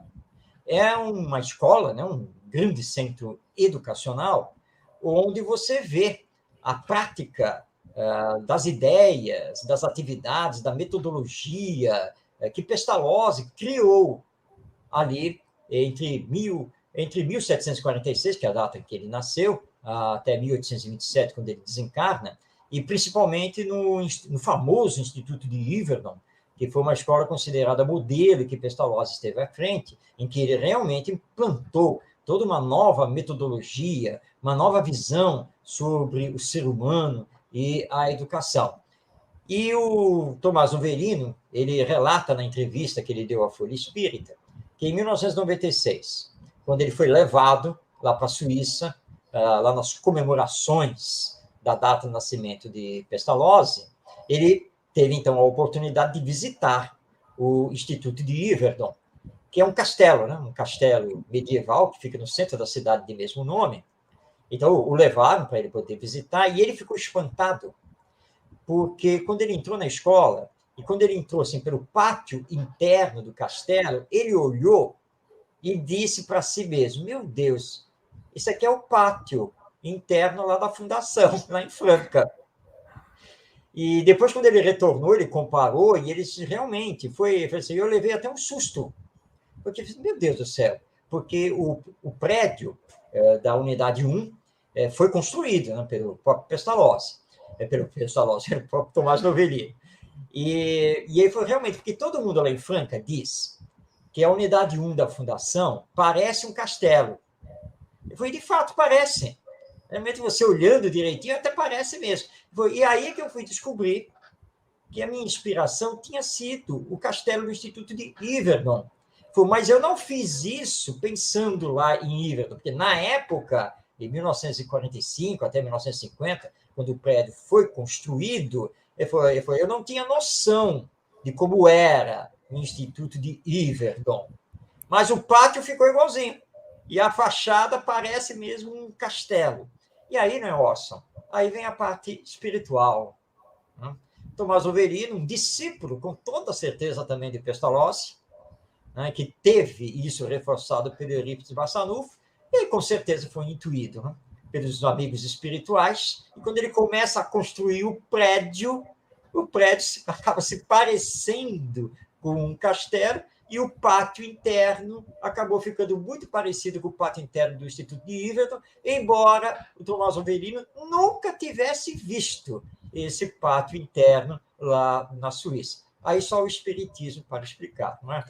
é uma escola, né, um grande centro educacional, onde você vê a prática das ideias, das atividades, da metodologia que Pestalozzi criou ali entre 1746, que é a data em que ele nasceu, até 1827, quando ele desencarna, e principalmente no famoso Instituto de Yverdon, que foi uma escola considerada modelo que Pestalozzi esteve à frente, em que ele realmente implantou toda uma nova metodologia, uma nova visão sobre o ser humano e a educação. E o Tomás Novelino, ele relata na entrevista que ele deu à Folha Espírita, que em 1996, quando ele foi levado lá para a Suíça, lá nas comemorações da data do nascimento de Pestalozzi, ele teve, então, a oportunidade de visitar o Instituto de Yverdon, que é um castelo, né? Um castelo medieval que fica no centro da cidade de mesmo nome. Então, o levaram para ele poder visitar, e ele ficou espantado, porque quando ele entrou na escola, e quando ele entrou assim, pelo pátio interno do castelo, ele olhou e disse para si mesmo, meu Deus, isso aqui é o pátio interno lá da fundação, lá em Franca. E depois, quando ele retornou, ele comparou, e ele realmente foi assim, eu levei até um susto, porque, meu Deus do céu, porque o prédio da unidade 1 foi construído, né, pelo próprio Pestalozzi, pelo próprio Tomás Novelino. E aí foi realmente, porque todo mundo lá em Franca diz que a unidade 1 da fundação parece um castelo. E foi, de fato, parece. Realmente, você olhando direitinho, até parece mesmo. E aí que eu fui descobrir que a minha inspiração tinha sido o castelo do Instituto de Yverdon. Mas eu não fiz isso pensando lá em Yverdon, porque na época, de 1945 até 1950, quando o prédio foi construído, eu não tinha noção de como era o Instituto de Yverdon. Mas o pátio ficou igualzinho. E a fachada parece mesmo um castelo. E aí, né, Orson? Aí vem a parte espiritual. Né? Tomás Novelino, um discípulo, com toda certeza também de Pestalozzi, né, que teve isso reforçado pelo Eurípides Barçanufo, e com certeza foi intuído, né, pelos amigos espirituais. E quando ele começa a construir o prédio acaba se parecendo com um castelo, e o pátio interno acabou ficando muito parecido com o pátio interno do Instituto de Yverdon, embora o Tomás Novelino nunca tivesse visto esse pátio interno lá na Suíça. Aí só o espiritismo para explicar, não é?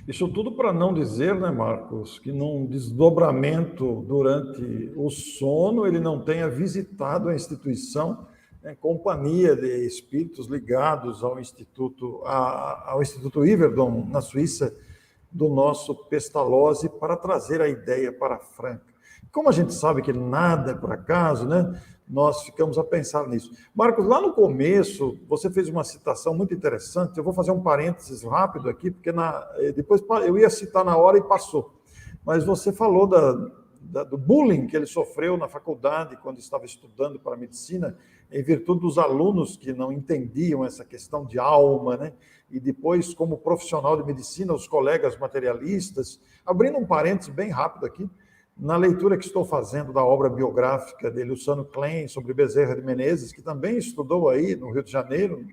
Isso tudo para não dizer, né, Marcos, que num desdobramento durante o sono ele não tenha visitado a instituição em companhia de espíritos ligados ao Instituto Yverdon, na Suíça, do nosso Pestalozzi, para trazer a ideia para Franca. Como a gente sabe que nada é por acaso, né? Nós ficamos a pensar nisso. Marcos, lá no começo, você fez uma citação muito interessante. Eu vou fazer um parênteses rápido aqui, porque depois eu ia citar na hora e passou. Mas você falou do bullying que ele sofreu na faculdade, quando estava estudando para medicina, em virtude dos alunos que não entendiam essa questão de alma, né? E depois, como profissional de medicina, os colegas materialistas. Abrindo um parênteses bem rápido aqui, na leitura que estou fazendo da obra biográfica de Luciano Klein sobre Bezerra de Menezes, que também estudou aí no Rio de Janeiro,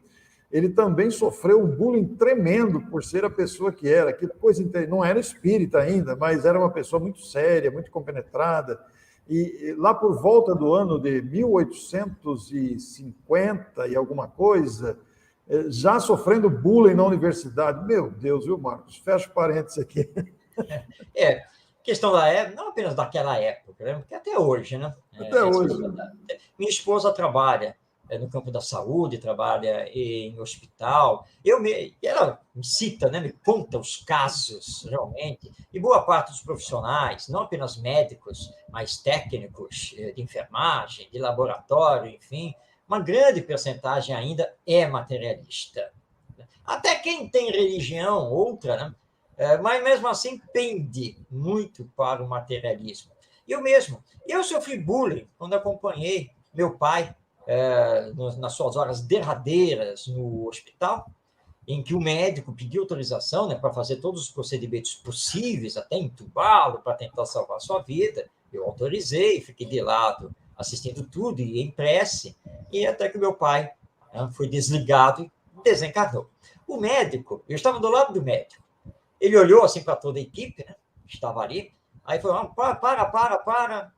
ele também sofreu um bullying tremendo por ser a pessoa que era. Que coisa não era espírita ainda, mas era uma pessoa muito séria, muito compenetrada. E lá por volta do ano de 1850 e alguma coisa, já sofrendo bullying na universidade. Meu Deus, viu, Marcos? Fecha parênteses aqui. Questão da época, não apenas daquela época, né? Porque até hoje, né? Até hoje. Minha esposa trabalha no campo da saúde, trabalha em hospital. Ela me cita, né, me conta os casos, realmente, e boa parte dos profissionais, não apenas médicos, mas técnicos de enfermagem, de laboratório, enfim, uma grande percentagem ainda é materialista. Até quem tem religião, outra, né? Mas mesmo assim pende muito para o materialismo. Eu sofri bullying quando acompanhei meu pai nas suas horas derradeiras no hospital, em que o médico pediu autorização, né, para fazer todos os procedimentos possíveis, até entubá-lo, para tentar salvar a sua vida. Eu autorizei, fiquei de lado, assistindo tudo e em prece, e até que meu pai foi desligado e desencarnou. O médico, eu estava do lado do médico, ele olhou assim para toda a equipe, né, que estava ali, aí falou, para,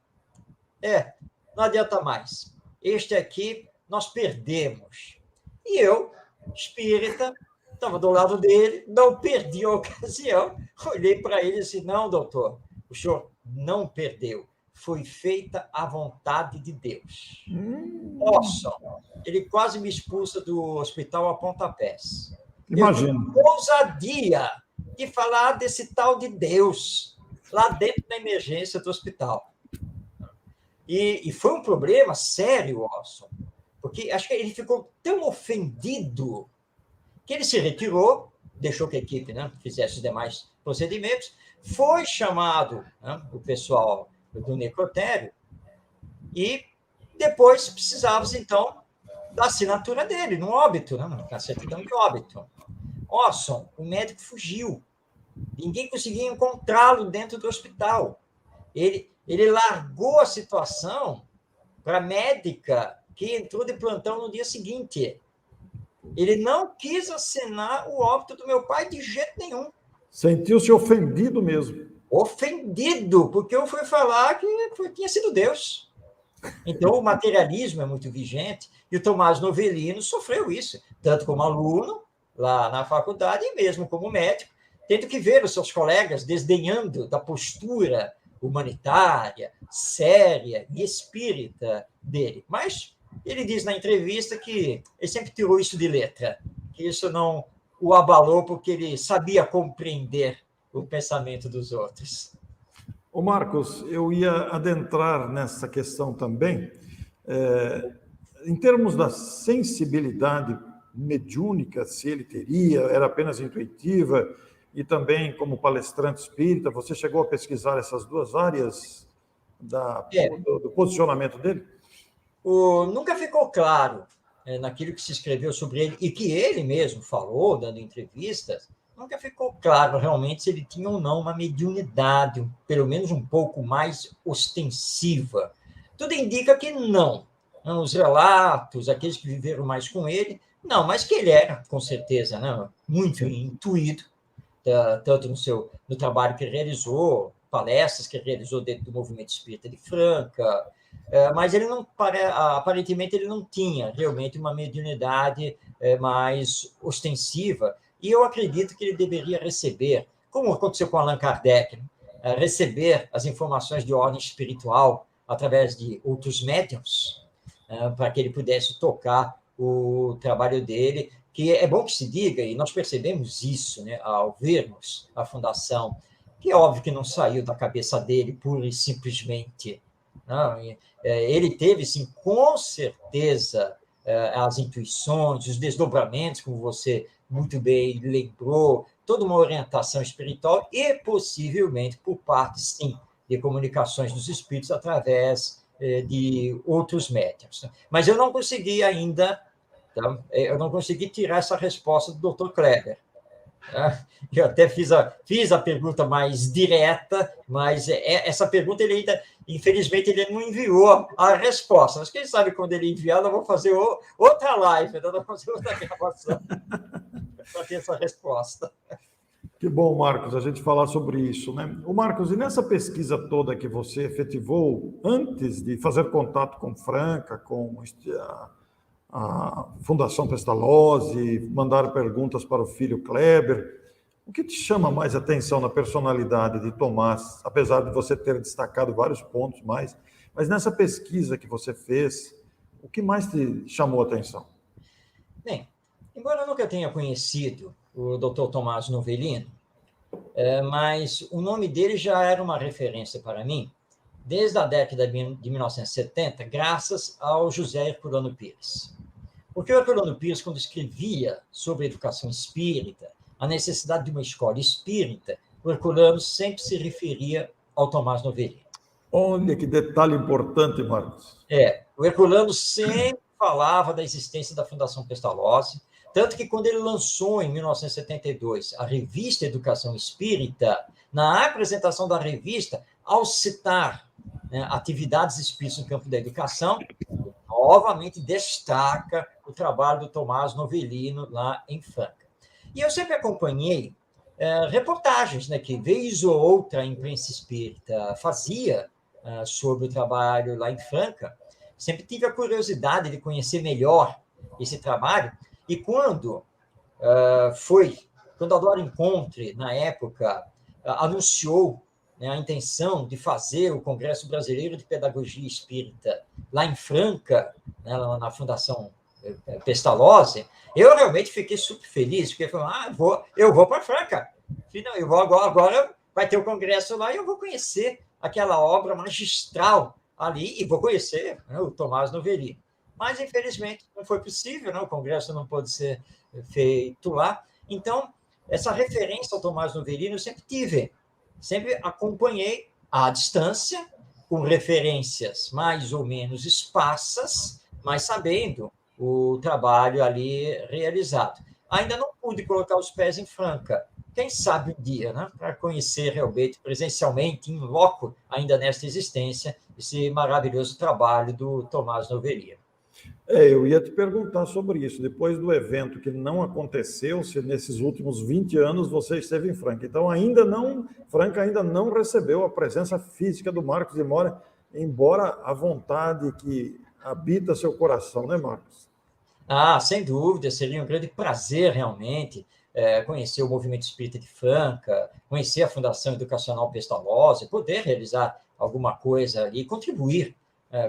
não adianta mais. Este aqui nós perdemos. E eu, espírita, estava do lado dele, não perdi a ocasião, olhei para ele e disse, não, doutor, o senhor não perdeu, foi feita a vontade de Deus. Nossa, ele quase me expulsa do hospital a pontapés. Imagina. Ousadia de falar desse tal de Deus lá dentro da emergência do hospital. E foi um problema sério, Orson, porque acho que ele ficou tão ofendido que ele se retirou, deixou que a equipe, né, fizesse os demais procedimentos, foi chamado, né, o pessoal do necrotério e depois precisava, então, da assinatura dele, no óbito, né, na certidão de óbito. Orson, o médico fugiu. Ninguém conseguia encontrá-lo dentro do hospital. Ele largou a situação para a médica que entrou de plantão no dia seguinte. Ele não quis assinar o óbito do meu pai de jeito nenhum. Sentiu-se ofendido mesmo. Ofendido, porque eu fui falar que tinha sido Deus. Então, o materialismo é muito vigente, e o Tomás Novellino sofreu isso, tanto como aluno, lá na faculdade, e mesmo como médico, tendo que ver os seus colegas desdenhando da postura humanitária, séria e espírita dele. Mas ele diz na entrevista que ele sempre tirou isso de letra, que isso não o abalou porque ele sabia compreender o pensamento dos outros. Ô Marcos, eu ia adentrar nessa questão também, em termos da sensibilidade mediúnica, se ele teria, era apenas intuitiva, e também como palestrante espírita, você chegou a pesquisar essas duas áreas do posicionamento dele? Nunca ficou claro naquilo que se escreveu sobre ele, e que ele mesmo falou, dando entrevistas, nunca ficou claro realmente se ele tinha ou não uma mediunidade, pelo menos um pouco mais ostensiva. Tudo indica que não. Os relatos, aqueles que viveram mais com ele, não, mas que ele era, com certeza, né, muito intuído, tanto no trabalho que realizou, palestras que realizou dentro do movimento espírita de Franca, mas ele não, aparentemente ele não tinha realmente uma mediunidade mais ostensiva, e eu acredito que ele deveria receber, como aconteceu com Allan Kardec, receber as informações de ordem espiritual através de outros médiuns, para que ele pudesse tocar o trabalho dele, que é bom que se diga, e nós percebemos isso, né, ao vermos a fundação, que é óbvio que não saiu da cabeça dele pura e simplesmente. Não, ele teve, sim, com certeza, as intuições, os desdobramentos, como você muito bem lembrou, toda uma orientação espiritual e, possivelmente, por parte, sim, de comunicações dos espíritos através de outros médiuns. Mas eu não consegui ainda, tá? Eu não consegui tirar essa resposta do Dr. Kleber. Tá? Eu até fiz a pergunta mais direta, mas essa pergunta ele ainda, infelizmente, ele não enviou a resposta. Mas quem sabe quando ele enviar, nós vamos fazer outra live, nós vamos fazer outra gravação para ter essa resposta. Que bom, Marcos, a gente falar sobre isso, né? O Marcos, e nessa pesquisa toda que você efetivou antes de fazer contato com Franca, com a Fundação Pestalozzi, mandar perguntas para o filho Kleber, o que te chama mais atenção na personalidade de Tomás, apesar de você ter destacado vários pontos mais, mas nessa pesquisa que você fez, o que mais te chamou a atenção? Bem, embora eu nunca tenha conhecido o Dr. Tomás Novellino, mas o nome dele já era uma referência para mim desde a década de 1970, graças ao José Herculano Pires. Porque o Herculano Pires, quando escrevia sobre a educação espírita, a necessidade de uma escola espírita, o Herculano sempre se referia ao Tomás Novellino. Olha que detalhe importante, Marcos. O Herculano sempre falava da existência da Fundação Pestalozzi, tanto que quando ele lançou, em 1972, a revista Educação Espírita, na apresentação da revista, ao citar atividades espíritas no campo da educação, novamente destaca o trabalho do Tomás Novellino lá em Franca. E eu sempre acompanhei reportagens, né, que vez ou outra a imprensa espírita fazia sobre o trabalho lá em Franca. Sempre tive a curiosidade de conhecer melhor esse trabalho. E quando a Dora Encontre, na época, anunciou a intenção de fazer o Congresso Brasileiro de Pedagogia Espírita lá em Franca, né, na Fundação Pestalozzi, eu realmente fiquei super feliz, porque eu falei, eu vou para Franca, eu vou agora vai ter o congresso lá e eu vou conhecer aquela obra magistral ali e vou conhecer, né, o Tomás Novellino. Mas, infelizmente, não foi possível, né? O congresso não pôde ser feito lá. Então, essa referência ao Tomás Novellino eu sempre tive, sempre acompanhei à distância, com referências mais ou menos esparsas, mas sabendo o trabalho ali realizado. Ainda não pude colocar os pés em Franca. Quem sabe um dia, né, para conhecer realmente, presencialmente, em loco, ainda nesta existência, esse maravilhoso trabalho do Tomás Novellino. Eu ia te perguntar sobre isso. Depois do evento que não aconteceu, se nesses últimos 20 anos você esteve em Franca. Então, Franca ainda não recebeu a presença física do Marcos de Moura, embora a vontade que habita seu coração, né, Marcos? Sem dúvida, seria um grande prazer, realmente, conhecer o Movimento Espírita de Franca, conhecer a Fundação Educacional Pestalozzi, poder realizar alguma coisa ali, contribuir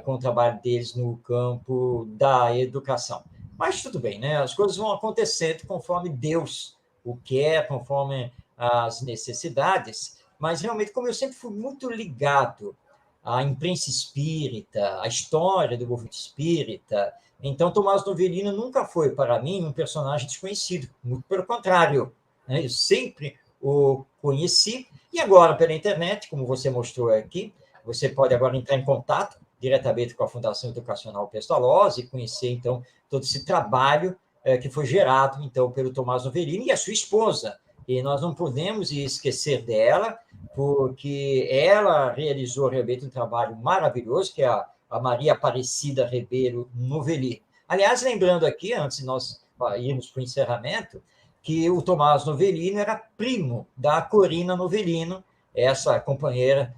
com o trabalho deles no campo da educação. Mas tudo bem, né? As coisas vão acontecendo conforme Deus o quer, conforme as necessidades, mas realmente, como eu sempre fui muito ligado à imprensa espírita, à história do movimento espírita, então Tomás Novellino nunca foi, para mim, um personagem desconhecido, muito pelo contrário, né? Eu sempre o conheci, e agora, pela internet, como você mostrou aqui, você pode agora entrar em contato diretamente com a Fundação Educacional Pestalozzi e conhecer, então, todo esse trabalho que foi gerado, então, pelo Tomás Novellino e a sua esposa. E nós não podemos esquecer dela, porque ela realizou realmente um trabalho maravilhoso, que é a Maria Aparecida Ribeiro Novellino. Aliás, lembrando aqui, antes de nós irmos para o encerramento, que o Tomás Novellino era primo da Corina Novellino, essa companheira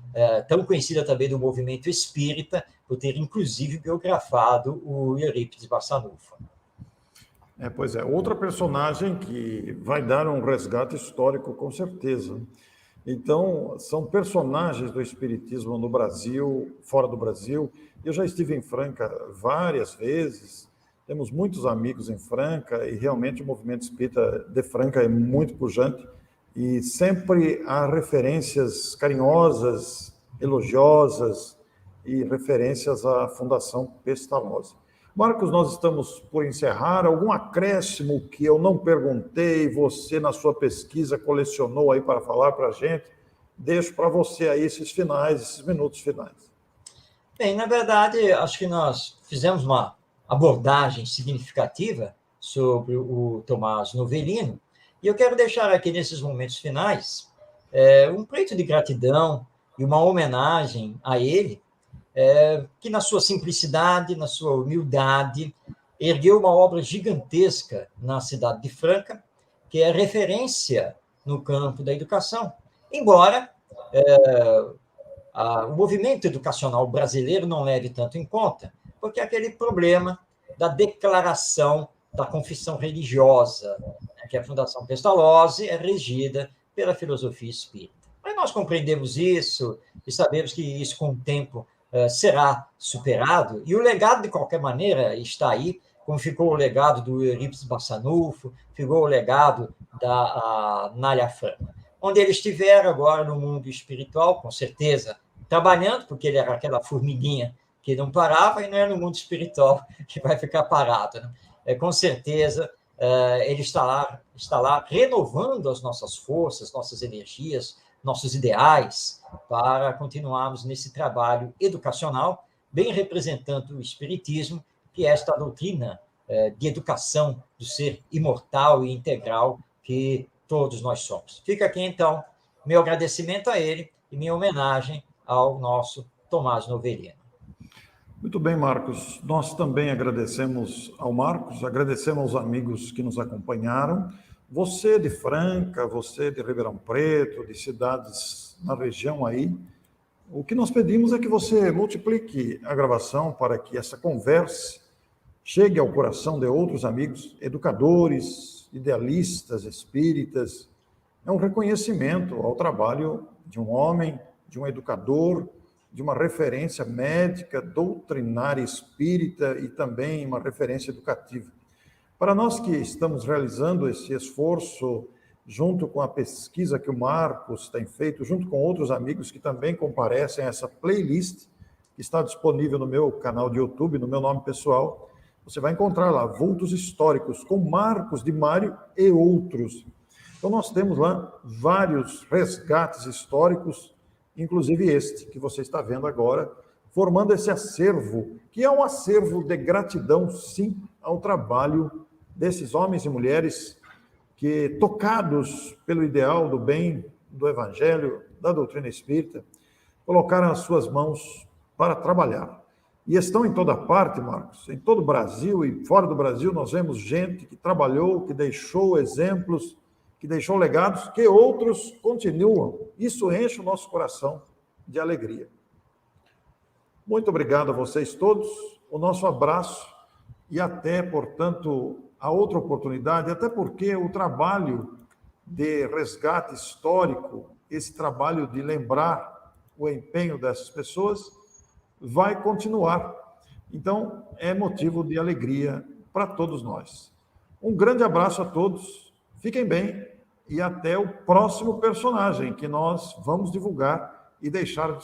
tão conhecida também do movimento espírita, por ter, inclusive, biografado o Eurípides Barçanufo. Pois é, outra personagem que vai dar um resgate histórico, com certeza. Então, são personagens do espiritismo no Brasil, fora do Brasil. Eu já estive em Franca várias vezes, temos muitos amigos em Franca, e realmente o movimento espírita de Franca é muito pujante, e sempre há referências carinhosas, elogiosas, e referências à Fundação Pestalozzi. Marcos, nós estamos por encerrar. Algum acréscimo que eu não perguntei, você na sua pesquisa colecionou aí para falar para a gente? deixo para você aí esses finais, esses minutos finais. Bem, na verdade, acho que nós fizemos uma abordagem significativa sobre o Tomás Novelino, e eu quero deixar aqui nesses momentos finais um pleito de gratidão e uma homenagem a ele, que na sua simplicidade, na sua humildade, ergueu uma obra gigantesca na cidade de Franca, que é referência no campo da educação, embora o movimento educacional brasileiro não leve tanto em conta, porque é aquele problema da declaração da confissão religiosa, né, que a Fundação Pestalozzi é regida pela filosofia espírita. Mas nós compreendemos isso e sabemos que isso, com o tempo, será superado, e o legado, de qualquer maneira, está aí, como ficou o legado do Eurípides Barçanufo, ficou o legado da Nália Franco. Onde ele estiver agora no mundo espiritual, com certeza, trabalhando, porque ele era aquela formiguinha que não parava, e não é no mundo espiritual que vai ficar parado, né? Com certeza, ele está lá renovando as nossas forças, nossas energias, nossos ideais, para continuarmos nesse trabalho educacional, bem representando o Espiritismo, que é esta doutrina de educação do ser imortal e integral que todos nós somos. Fica aqui, então, meu agradecimento a ele e minha homenagem ao nosso Tomás Novelino. Muito bem, Marcos. Nós também agradecemos ao Marcos, agradecemos aos amigos que nos acompanharam. Você de Franca, você de Ribeirão Preto, de cidades na região aí, o que nós pedimos é que você multiplique a gravação para que essa conversa chegue ao coração de outros amigos, educadores, idealistas, espíritas. É um reconhecimento ao trabalho de um homem, de um educador, de uma referência médica, doutrinária espírita e também uma referência educativa. Para nós que estamos realizando esse esforço, junto com a pesquisa que o Marcos tem feito, junto com outros amigos que também comparecem a essa playlist, que está disponível no meu canal de YouTube, no meu nome pessoal, você vai encontrar lá vultos históricos com Marcos de Mário e outros. Então nós temos lá vários resgates históricos, inclusive este que você está vendo agora, formando esse acervo, que é um acervo de gratidão, sim, ao trabalho desses homens e mulheres que, tocados pelo ideal do bem, do evangelho, da doutrina espírita, colocaram as suas mãos para trabalhar. E estão em toda parte, Marcos, em todo o Brasil e fora do Brasil, nós vemos gente que trabalhou, que deixou exemplos, que deixou legados, que outros continuam. Isso enche o nosso coração de alegria. Muito obrigado a vocês todos, o nosso abraço e até, portanto, a outra oportunidade, até porque o trabalho de resgate histórico, esse trabalho de lembrar o empenho dessas pessoas, vai continuar. Então, é motivo de alegria para todos nós. Um grande abraço a todos, fiquem bem e até o próximo personagem que nós vamos divulgar e deixar